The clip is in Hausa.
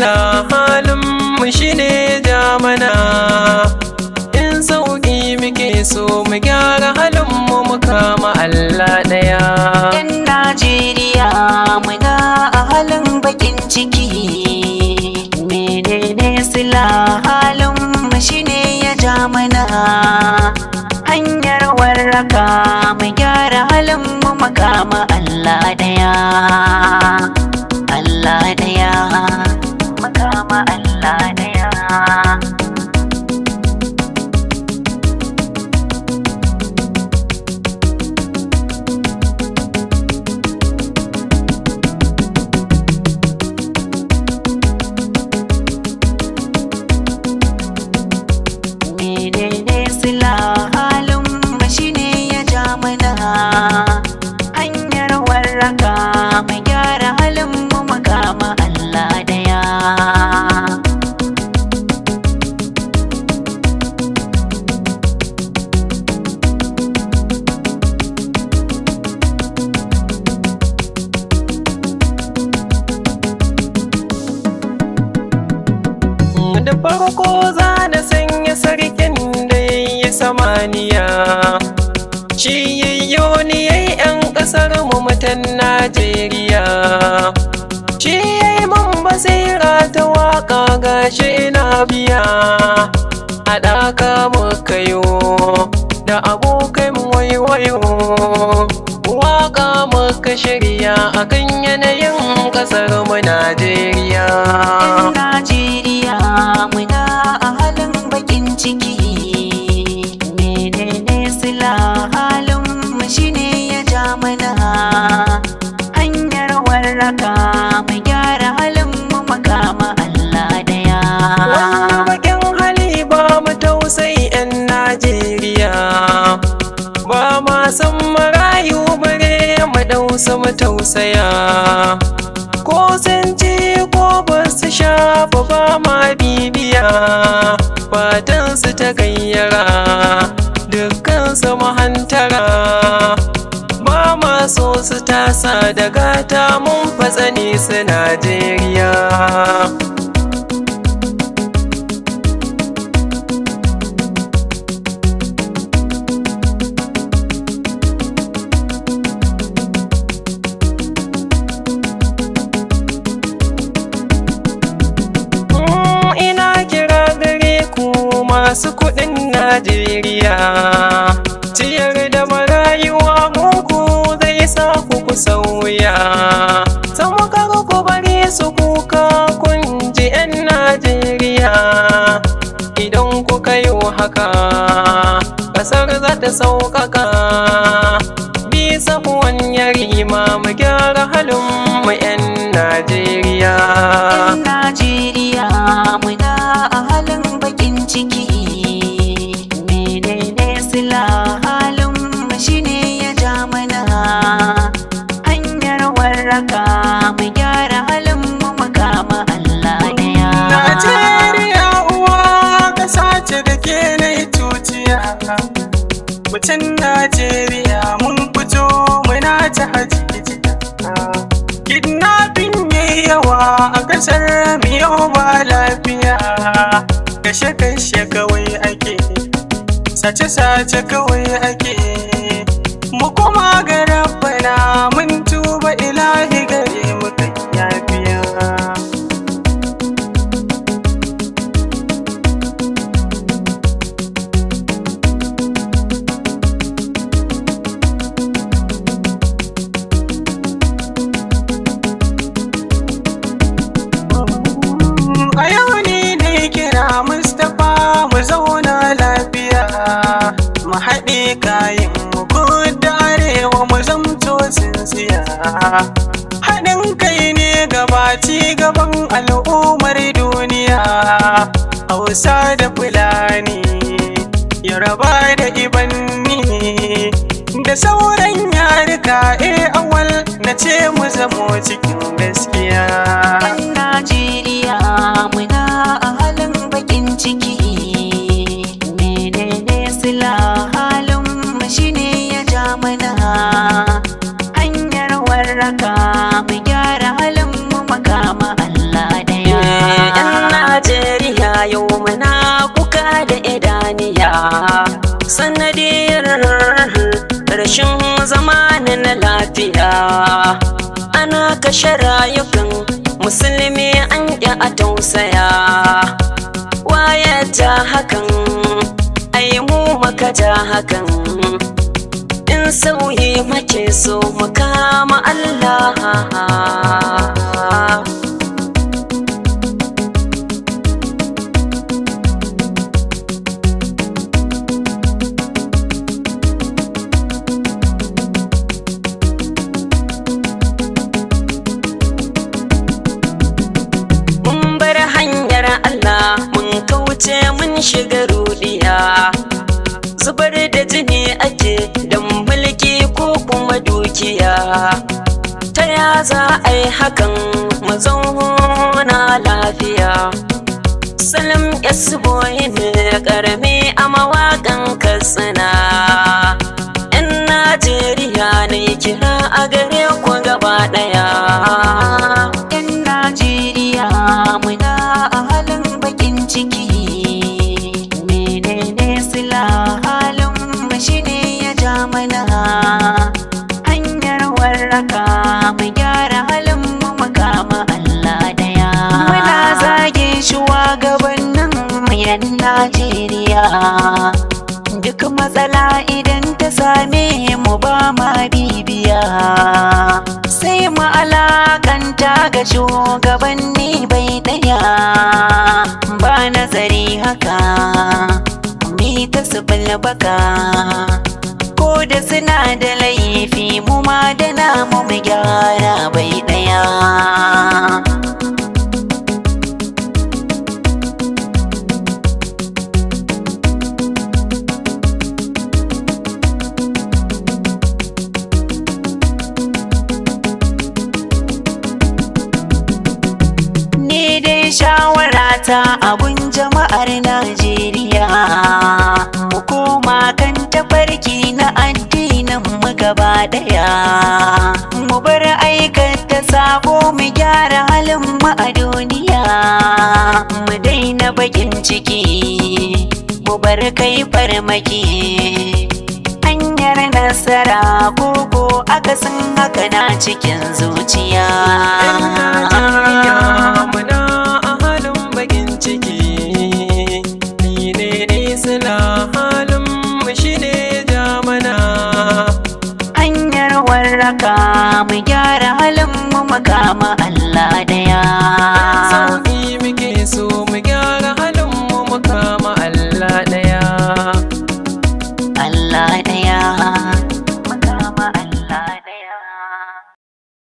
sila halin mu shine jamana. In sauki muke so mu gyara halin mu kama Allah daya. Yan Najeriya muna a halin bakin ciki, menene sila halin mu shine ya jamana. Hanyar warraka mu gyara halin mu kama Allah daya. Allah daya, makama Allah daya. Menene sila halin mu shine ya jamana. Hanyar warraka mu gyara halin mu makama Allah daya. Da farko za na sanya sarkin da ya yi samaniya, shi yayyo ni yayi 'yan ƙasar mu mutan Najeriya. Shi yayi mun basira ta waƙa gashi ina biya, haɗaka muka yo da abokai mu waiwayo, waƙa muka shirya akan yanayin ƙasar mu Najeriya. Yan Najeriya muna a halin bakin ciki, menene sila halin mu shine ya jamana. Hanyar warraka mu gyara halin mu makama Allah daya. Wannan bakin hali ba mu tausayi 'yan Najeriya, ba ma san marayu bare mu dausa mu tausaya. Ko sun ci ko ba su sha ba ma bibiya, fatan su ta gayyara dukkan su mahantara. Ba ma so su tasa da gata mun fatsani su Najeriya. Masu kuɗin Najeriya, ciyar da marayuwa muku zai sa ku sauya. Sama kar ku bari su kuka kun ji 'yan Najeriya. Idan kuka yi haka, ƙasar za ta sauƙaƙa. Bisa kuwan yarima mu gyara halin mu 'yan Najeriya. 'Yan Najeriya muna a halin bakin ciki, menene sila halin mu shine ya jamana. Hanyar warraka mu gyara halin mu makama Allah daya. Najeriya uwa ƙasa ce da ke na tuciya, mutan Najeriya mun fito muna ta hajijiya. Kidnapping yayi yawa a ƙasar mu yau ba lafiya, kashe-kashe kawai ake, sace-sace kawai ake. Mu koma ga Rabbana mun tuba ilahi gare mu kai yafiya. A yau ni ne kira Mustapha mu zauna lafiya, mu haɗe kayan mu da arewa mu zamto tsintsiya. Haɗin kai ne gabaci gaban al'ummar duniya, Hausa da Fulani, Yaraba da Ibanni, da sauran yarika awal na ce mu zamo cikin gaskiya. Yan Najeriya muna a halin bakin ciki, menene sila halin mu shine ya jamana. Hanyar warraka mu gyara halin mu makama Allah daya. yau muna kuka da idaniya sanadiyar rashin zamanin lafiya. Ana kashe rayukan musulmi an ƙi a tausaya. Waye ta hakan ai mu maka ja hakan. In sauyi muke so mu kama Allah. Mun shiga rudiya zubar da jini ake dan mulki ko kuma dukiya. Ta ya za a yi hakan mu zauna lafiya? Salim Yasboy ne karami a mawaƙan Katsina. 'Yan Najeriya ne kira a gare ku gaba ɗaya. 'Yan Najeriya muna a halin bakin ciki. Hanyar warraka mu gyara halin mu makama Allah daya. Muna zage shugabannin mu 'yan Najeriya. Duk matsala idan ta same mu ba ma bibiya. Sai mu alakanta ga shugabanni bai daya. Ba nazari haka mi ta baka. Ko da suna da laifi mu ma da namu mu gyara bai daya. Ni dai shawarata abun jama'ar Najeriya mu koma kan tafarki na addinin mu gaba daya. Mu bar aikata sabo mu gyara halin mu a duniya. Mu daina bakin ciki mu bar kai farmaki. Hanyar nasara koko akasin haka na cikin zuciya. Muna a halin bakin ciki. Halin mu shine jamana. Hanyar warraka mu gyara halin mu makama Allah daya.